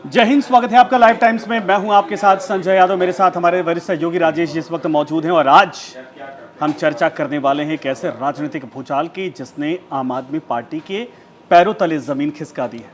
जय हिंद, स्वागत है आपका लाइव टाइम्स में। मैं हूं आपके साथ संजय यादव, मेरे साथ हमारे वरिष्ठ सहयोगी राजेश इस वक्त मौजूद हैं और आज हम चर्चा करने वाले हैं एक ऐसे राजनीतिक भूचाल की जिसने आम आदमी पार्टी के पैरों तले जमीन खिसका दी है।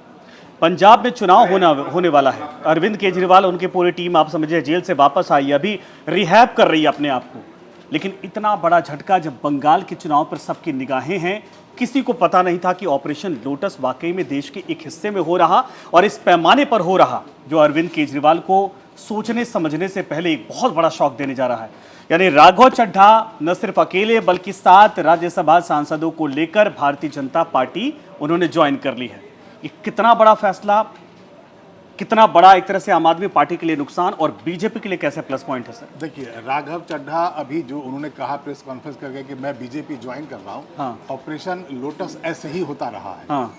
पंजाब में चुनाव होने वाला है। अरविंद केजरीवाल, उनकी पूरी टीम आप समझिए जेल से वापस आई, अभी रिहैब कर रही है अपने आप को। लेकिन इतना बड़ा झटका जब बंगाल के चुनाव पर सबकी निगाहें हैं, किसी को पता नहीं था कि ऑपरेशन लोटस वाकई में देश के एक हिस्से में हो रहा और इस पैमाने पर हो रहा जो अरविंद केजरीवाल को सोचने समझने से पहले एक बहुत बड़ा शॉक देने जा रहा है। यानी राघव चड्ढा न सिर्फ अकेले बल्कि 7 राज्यसभा सांसदों को लेकर भारतीय जनता पार्टी उन्होंने ज्वाइन कर ली है। ये कितना बड़ा फैसला, कितना बड़ा एक तरह से आम आदमी पार्टी के लिए नुकसान और बीजेपी के लिए कैसे प्लस पॉइंट है सर? देखिए, राघव चड्ढा अभी जो उन्होंने कहा प्रेस कॉन्फ्रेंस करके कि मैं बीजेपी ज्वाइन कर रहा हूँ, हाँ। ऑपरेशन लोटस ऐसे ही होता रहा है। हाँ।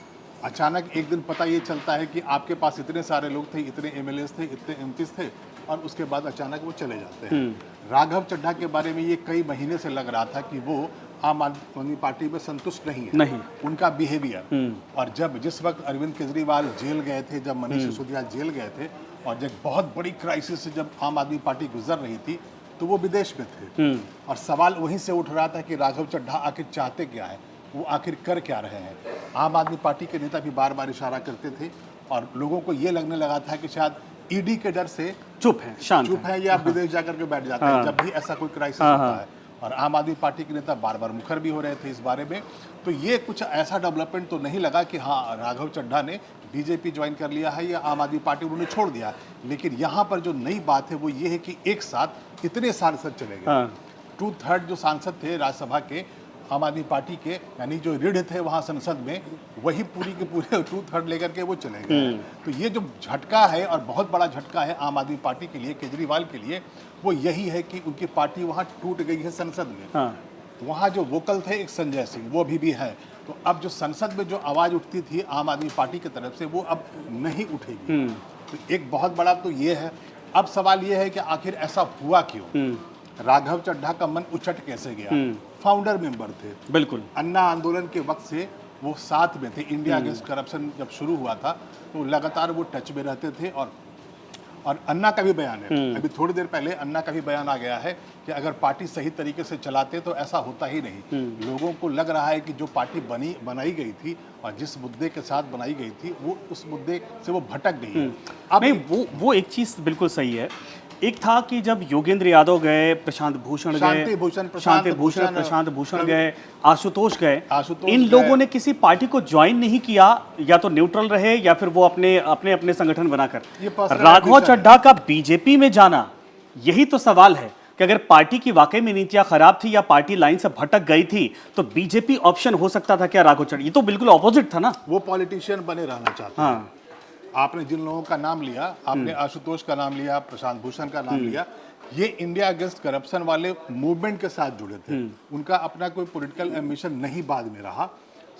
अचानक एक दिन पता ये चलता है कि आपके पास इतने सारे लोग थे, इतने एमएलए थे, इतने एमपीज थे और उसके बाद अचानक वो चले जाते हैं। राघव चड्ढा के बारे में ये कई महीने से लग रहा था कि वो आम आदमी पार्टी में संतुष्ट नहीं है, उनका बिहेवियर। और जिस वक्त अरविंद केजरीवाल जेल गए थे, जब मनीष सिसोदिया जेल गए थे और जब बहुत बड़ी क्राइसिस से जब आम आदमी पार्टी गुजर रही थी तो वो विदेश में थे और सवाल वहीं से उठ रहा था कि राघव चड्ढा आखिर चाहते क्या है, वो आखिर कर क्या रहे हैं। आम आदमी पार्टी के नेता भी बार बार इशारा करते थे और लोगों को ये लगने लगा था कि शायद ईडी के डर से चुप है, शांत है या विदेश जाकर के बैठ जाते हैं जब भी ऐसा कोई क्राइसिस होता है। और आम आदमी पार्टी के नेता बार बार मुखर भी हो रहे थे इस बारे में। तो ये कुछ ऐसा डेवलपमेंट तो नहीं लगा कि हाँ, राघव चड्ढा ने बीजेपी ज्वाइन कर लिया है या आम आदमी पार्टी उन्होंने छोड़ दिया। लेकिन यहाँ पर जो नई बात है वो ये है कि एक साथ इतने सांसद चले गए। 2/3 जो सांसद थे राज्यसभा के आम आदमी पार्टी के, यानी जो रीढ़ थे वहाँ संसद में, वही पूरी के पूरे 2/3 लेकर के वो चले गए। तो ये जो झटका है और बहुत बड़ा झटका है आम आदमी पार्टी के लिए, केजरीवाल के लिए, वो यही है कि उनकी पार्टी वहाँ टूट गई है संसद में। वहाँ जो वोकल थे एक संजय सिंह, वो अभी भी है। तो अब जो संसद में जो आवाज़ उठती थी आम आदमी पार्टी की तरफ से, वो अब नहीं उठेगी। तो एक बहुत बड़ा तो ये है। अब सवाल ये है कि आखिर ऐसा हुआ क्यों, राघव चड्ढा का मन उचट कैसे गया। फाउंडर मेंबर थे, बिल्कुल अन्ना आंदोलन के वक्त से वो साथ में थे। इंडिया अगेंस्ट करप्शन जब शुरू हुआ था तो लगातार वो टच में रहते थे। और अन्ना का भी बयान है, अभी थोड़ी देर पहले अन्ना का भी बयान आ गया है कि अगर पार्टी सही तरीके से चलाते तो ऐसा होता ही नहीं। लोगों को लग रहा है कि जो पार्टी बनाई गई थी और जिस मुद्दे के साथ बनाई गई थी वो उस मुद्दे से वो भटक गई है। अब नहीं, वो एक चीज बिल्कुल सही है। एक था कि जब योगेंद्र यादव गए, प्रशांत भूषण गए, प्रशांत भूषण गए, आशुतोष गए, इन लोगों ने किसी पार्टी को ज्वाइन नहीं किया, या तो न्यूट्रल रहे या फिर वो अपने संगठन बनाकर। राघव चड्ढा का बीजेपी में जाना, यही तो सवाल है कि अगर पार्टी की वाकई में नीतियां खराब थी या पार्टी लाइन से भटक गई थी तो बीजेपी ऑप्शन हो सकता था क्या राघव चड्ढा? ये तो बिल्कुल ऑपोजिट था ना। वो पॉलिटिशियन बने रहना चाहते हैं। आपने जिन लोगों का नाम लिया, आपने आशुतोष का नाम लिया, प्रशांत भूषण का नाम लिया, ये इंडिया अगेंस्ट करप्शन वाले मूवमेंट के साथ जुड़े थे। उनका अपना कोई पॉलिटिकल एम्बिशन नहीं बाद में रहा।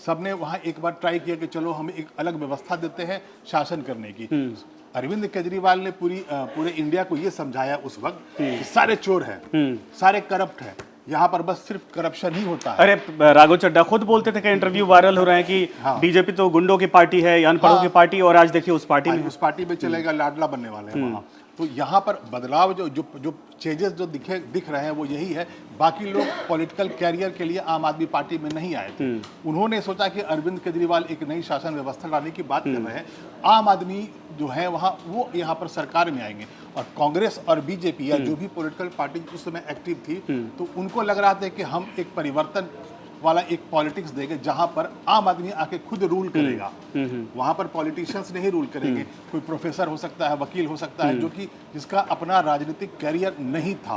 सबने वहां एक बार ट्राई किया कि चलो हम एक अलग व्यवस्था देते हैं शासन करने की। अरविंद केजरीवाल ने पूरे इंडिया को ये समझाया उस वक्त कि सारे चोर हैं, सारे करप्ट हैं, यहाँ पर बस सिर्फ करप्शन ही होता है। अरे राघव चड्ढा खुद बोलते थे कि इंटरव्यू वायरल हो रहे हैं कि बीजेपी तो गुंडों की पार्टी है, अनपढ़ों की पार्टी, और आज देखिए उस पार्टी में चलेगा, लाडला बनने वाले हैं वहाँ। तो यहाँ पर बदलाव जो चेंजेस जो दिख रहे हैं वो यही है। बाकी लोग पॉलिटिकल कैरियर के लिए आम आदमी पार्टी में नहीं आए थे। उन्होंने सोचा कि अरविंद केजरीवाल एक नई शासन व्यवस्था लाने की बात कर रहे हैं, आम आदमी जो है वहाँ वो यहाँ पर सरकार में आएंगे। और कांग्रेस और बीजेपी या जो भी पॉलिटिकल पार्टी उस समय एक्टिव थी, तो उनको लग रहा था कि हम एक परिवर्तन वाला एक पॉलिटिक्स देंगे जहां पर आम आदमी आके खुद रूल करेगा। वहां पर पॉलिटिशियंस नहीं रूल करेंगे, कोई प्रोफेसर हो सकता है, वकील हो सकता है, जिसका अपना राजनीतिक कैरियर नहीं था।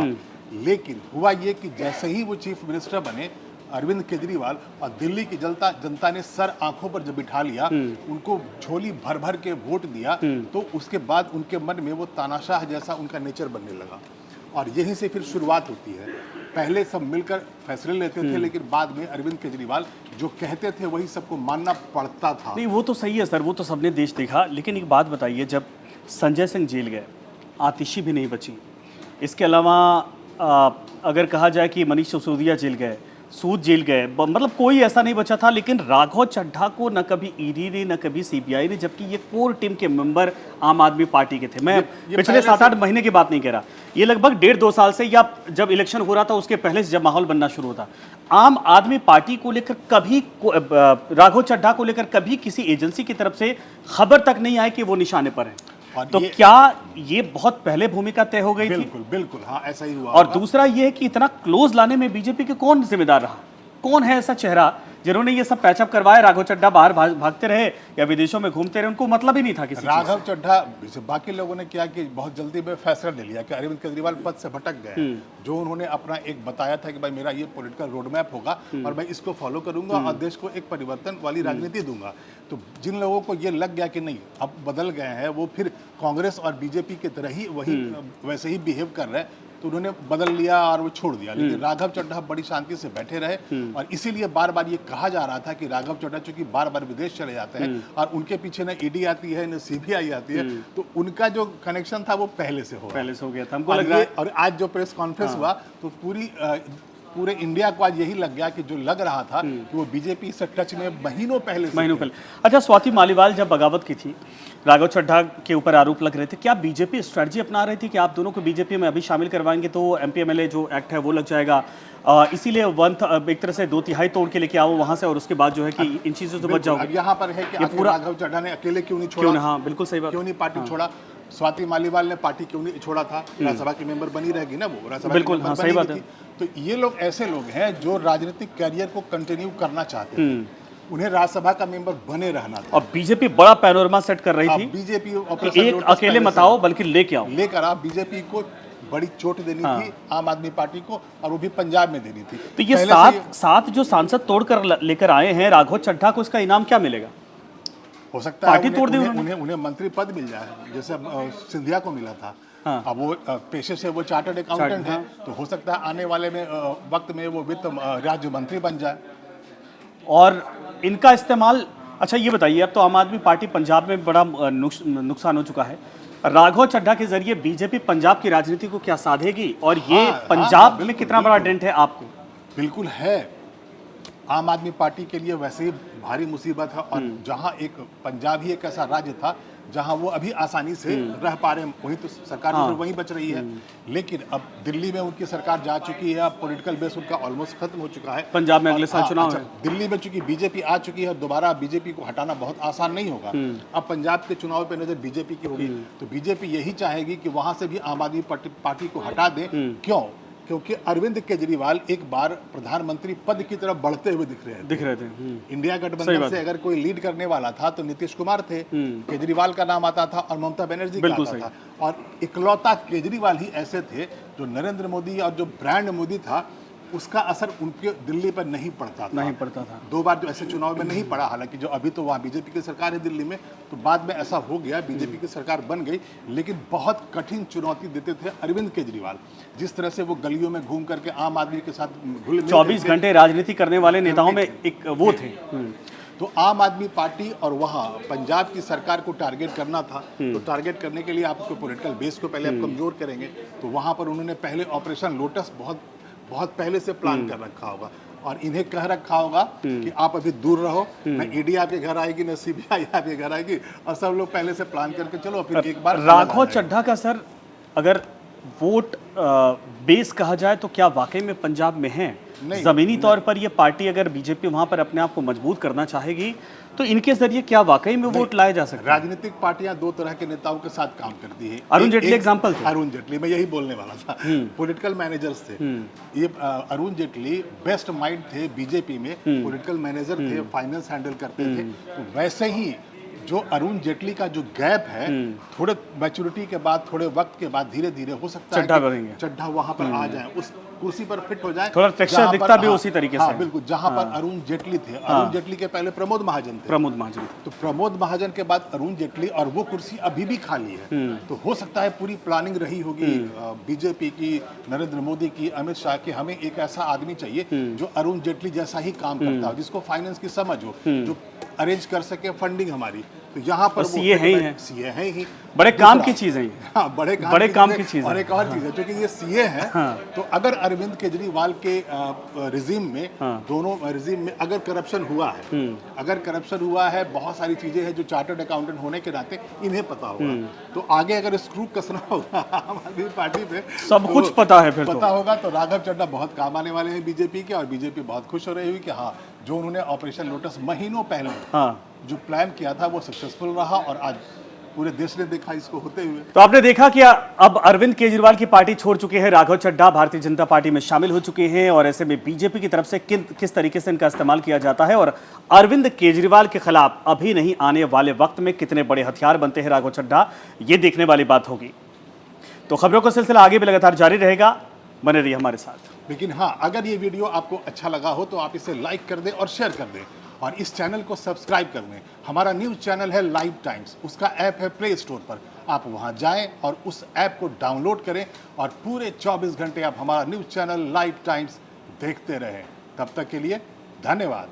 लेकिन हुआ ये कि जैसे ही वो चीफ मिनिस्टर बने अरविंद केजरीवाल, और दिल्ली की जनता ने सर आंखों पर जब बिठा लिया, उनको झोली भर भर के वोट दिया, तो उसके बाद उनके मन में वो तानाशाह जैसा उनका नेचर बनने लगा। और यहीं से फिर शुरुआत होती है। पहले सब मिलकर फैसले लेते थे, लेकिन बाद में अरविंद केजरीवाल जो कहते थे वही सबको मानना पड़ता था। नहीं, वो तो सही है सर, वो तो सबने देश देखा। लेकिन एक बात बताइए, जब संजय सिंह जेल गए, आतिशी भी नहीं बची, इसके अलावा अगर कहा जाए कि मनीष सिसोदिया जेल गए, सूद जेल गए, मतलब कोई ऐसा नहीं बचा था, लेकिन राघव चड्ढा को न कभी ईडी ने न कभी सीबीआई ने, जबकि ये कोर टीम के मेंबर आम आदमी पार्टी के थे। मैं पिछले 7-8 महीने की बात नहीं कह रहा, ये लगभग 1.5-2 साल से, या जब इलेक्शन हो रहा था उसके पहले से जब माहौल बनना शुरू होता, आम आदमी पार्टी को लेकर कभी राघव चड्ढा को लेकर कभी किसी एजेंसी की तरफ से खबर तक नहीं आई कि वो निशाने पर है। तो क्या ये बहुत पहले भूमिका तय हो गई थी? बिल्कुल बिल्कुल, हाँ ऐसा ही हुआ। और दूसरा ये है कि इतना क्लोज लाने में बीजेपी के कौन जिम्मेदार रहा? कौन है ऐसा चेहरा जिन्होंने ये सब पैचअप करवाया? राघव चड्ढा बाहर भागते रहे या विदेशों में घूमते रहे, उनको मतलब ही नहीं था किसी चीज से। राघव चड्ढा, बाकी लोगों ने क्या कि बहुत जल्दी में फैसला ले लिया कि अरविंद केजरीवाल पद से भटक गए। जो उन्होंने अपना एक बताया था कि भाई मेरा ये पॉलिटिकल रोड मैप होगा और मैं इसको फॉलो करूंगा और देश को एक परिवर्तन वाली राजनीति दूंगा। तो जिन लोगों को ये लग गया कि नहीं अब बदल गए हैं, वो फिर कांग्रेस और बीजेपी की तरह ही वैसे ही बिहेव कर रहे हैं, तो उन्होंने बदल लिया और वो छोड़ दिया। लेकिन राघव चड्ढा बड़ी शांति से बैठे रहे और इसीलिए बार बार ये कहा जा रहा था कि राघव चड्ढा चूंकि बार बार विदेश चले जाते हैं और उनके पीछे न ईडी आती है न सीबीआई आती है, तो उनका जो कनेक्शन था वो पहले से हो गया था। हमको लग रहा है। और आज जो प्रेस कॉन्फ्रेंस हुआ तो पूरे इंडिया को आज यही लग गया कि जो लग रहा था कि वो बीजेपी से टच में महीनों पहले। अच्छा, स्वाति मालीवाल जब बगावत की थी, राघव चड्ढा के ऊपर आरोप लग रहे थे, क्या बीजेपी स्ट्रेटजी अपना रही थी कि आप दोनों को बीजेपी में अभी शामिल करवाएंगे तो एमपीएमएलए जो एक्ट है वो लग जाएगा, इसीलिए एक तरह से 2/3 तोड़ के लेके आओ वहां से और उसके बाद जो है कि इन चीजों से बच जाओ? अब यहाँ पर है कि पूरा राघव चड्ढा ने अकेले क्यों नहीं छोड़ा? हाँ बिल्कुल सही बात, क्यों नहीं पार्टी छोड़ा? स्वाति मालीवाल ने पार्टी क्यों नहीं छोड़ा था? राज्यसभा की मेंबर बनी रहेगी ना वो, राज्यसभा बिल्कुल, हाँ सही बात है। तो ये लोग ऐसे लोग हैं जो राजनीतिक करियर को कंटिन्यू करना चाहते हैं, उन्हें राज्यसभा का मेंबर बने रहना था। और बीजेपी बड़ा पैनोरमा सेट कर रही थी, बीजेपी एक अकेले मत आओ बल्कि लेकर आप बीजेपी को बड़ी चोट देनी थी आम आदमी पार्टी को, और वो भी पंजाब में देनी थी। तो ये सात जो सांसद तोड़कर लेकर आए हैं राघव चड्ढा को, इसका इनाम क्या मिलेगा? हो सकता है पार्टी तोड़ दी उन्हें मंत्री पद मिल जाए, जैसे सिंधिया को मिला था। अब वो पेशे से वो चार्टर्ड अकाउंटेंट है, तो हो सकता है आने वाले वक्त में वो वित्त राज्य मंत्री बन जाए। और इनका इस्तेमाल, अच्छा ये बताइए, अब तो आम आदमी पार्टी पंजाब में बड़ा नुकसान हो चुका है, राघव चड्ढा के जरिए बीजेपी पंजाब की राजनीति को क्या साधेगी? और ये पंजाब में कितना बड़ा डेंट है आपको? बिल्कुल है, आम आदमी पार्टी के लिए वैसे ही भारी मुसीबत है। और जहां एक पंजाब ही एक ऐसा राज्य था जहां वो अभी आसानी से रह पा रहे हैं, वहीं तो सरकार वहीं बच रही है। लेकिन अब दिल्ली में उनकी सरकार जा चुकी है, अब पॉलिटिकल बेस उनका ऑलमोस्ट खत्म हो चुका है। पंजाब में अगले साल चुनाव है। दिल्ली में चूंकि बीजेपी आ चुकी है, दोबारा बीजेपी को हटाना बहुत आसान नहीं होगा। अब पंजाब के चुनाव पे नजर बीजेपी की होगी, तो बीजेपी यही चाहेगी कि वहां से भी आम आदमी पार्टी को हटा दे। क्यों? क्योंकि अरविंद केजरीवाल एक बार प्रधानमंत्री पद की तरफ बढ़ते हुए दिख रहे थे। इंडिया गठबंधन से अगर कोई लीड करने वाला था तो नीतीश कुमार थे, केजरीवाल का नाम आता था और ममता बनर्जी का आता था, और इकलौता केजरीवाल ही ऐसे थे जो नरेंद्र मोदी और जो ब्रांड मोदी था उसका असर उनके दिल्ली पर नहीं पड़ता था। 2 बार जो ऐसे चुनाव में नहीं पड़ा, हालांकि जो अभी तो वहाँ बीजेपी की सरकार है दिल्ली में, तो बाद में ऐसा हो गया, बीजेपी की सरकार बन गई। लेकिन बहुत कठिन चुनौती देते थे अरविंद केजरीवाल, जिस तरह से वो गलियों में घूम करके आम आदमी के साथ घुल मिल 24 घंटे राजनीति करने वाले नेताओं में एक वो थे। तो आम आदमी पार्टी और वहाँ पंजाब की सरकार को टारगेट करना था, तो टारगेट करने के लिए आप उसको पॉलिटिकल बेस को पहले आप कमजोर करेंगे। तो वहाँ पर उन्होंने पहले ऑपरेशन लोटस बहुत पहले से प्लान कर रखा होगा और इन्हें कह रखा होगा कि आप अभी दूर रहो, न ईडी आपके घर आएगी न सीबीआई आपके घर आएगी, और सब लोग पहले से प्लान करके चलो फिर एक बार। राघव चड्ढा का सर अगर वोट बेस कहा जाए तो क्या वाकई में पंजाब में है? जमीनी तौर पर ये पार्टी अगर बीजेपी वहां पर अपने आप को मजबूत करना चाहेगी तो इनके जरिए क्या वाकई में वोट लाए जा सकते हैं? राजनीतिक पार्टियां 2 तरह के नेताओं के साथ काम करती है। अरुण जेटली एग्जांपल थे। अरुण जेटली, मैं यही बोलने वाला था। पॉलिटिकल मैनेजर्स थे ये। अरुण जेटली बेस्ट माइंड थे बीजेपी में, पॉलिटिकल मैनेजर थे, फाइनेंस हैंडल करते थे। तो वैसे ही जो अरुण जेटली का जो गैप है, थोड़े मैच्योरिटी के बाद, थोड़े वक्त के बाद धीरे धीरे हो सकता है चड्ढा वहां पर आ जाए, उस कुर्सी पर फिट हो जाए। थोड़ा टेक्सचर दिखता भी उसी तरीके से। बिल्कुल, जहां पर अरुण जेटली थे, अरुण जेटली के पहले प्रमोद महाजन थे। तो प्रमोद महाजन के बाद अरुण जेटली, और वो कुर्सी अभी भी खाली है। तो हो सकता है पूरी प्लानिंग रही होगी बीजेपी की, नरेंद्र मोदी की, अमित शाह की, हमें एक ऐसा आदमी चाहिए जो अरुण जेटली जैसा ही काम करता हो, जिसको फाइनेंस की समझ हो, जो अरेंज कर सके फंडिंग हमारी। तो यहाँ पर सीए है ही है। सीए है ही बड़े काम की दूसरा- चीज़ है ये। हाँ, बड़े काम की चीज़ है। और एक और चीज़ है, क्योंकि ये सीए है, तो अगर अरविंद केजरीवाल के रिजीम में, दोनों रिजीम में अगर करप्शन हुआ है, अगर करप्शन हुआ है, बहुत सारी चीज़ें हैं जो चार्टर्ड अकाउंटेंट होने के नाते इन्हें पता होगा, तो आगे अगर स्क्रू कसना होगा आम आदमी पार्टी पे, सब कुछ पता है फिर तो। पता होगा, तो राघव चड्ढा बहुत काम आने वाले हैं बीजेपी के, और बीजेपी बहुत खुश हो रही हुई कि हाँ, जो उन्होंने ऑपरेशन लोटस महीनों पहले जो प्लान किया था वो सक्सेसफुल रहा, और आज पूरे देश ने देखा इसको होते हुए। तो आपने देखा कि अब अरविंद केजरीवाल की पार्टी छोड़ चुके हैं, राघव चड्ढा भारतीय जनता पार्टी में शामिल हो चुके हैं, और ऐसे में बीजेपी की तरफ से किस तरीके से इनका इस्तेमाल किया जाता है, और अरविंद केजरीवाल के खिलाफ अभी नहीं आने वाले वक्त में कितने बड़े हथियार बनते हैं राघव चड्ढा, ये देखने वाली बात होगी। तो खबरों का सिलसिला आगे भी लगातार जारी रहेगा, बने रहिए हमारे साथ। लेकिन हाँ, अगर ये वीडियो आपको अच्छा लगा हो तो आप इसे लाइक कर दें और शेयर कर दें, और इस चैनल को सब्सक्राइब कर दें। हमारा न्यूज़ चैनल है लाइव टाइम्स, उसका ऐप है प्ले स्टोर पर, आप वहां जाएं और उस ऐप को डाउनलोड करें, और पूरे 24 घंटे आप हमारा न्यूज़ चैनल लाइव टाइम्स देखते रहें। तब तक के लिए धन्यवाद।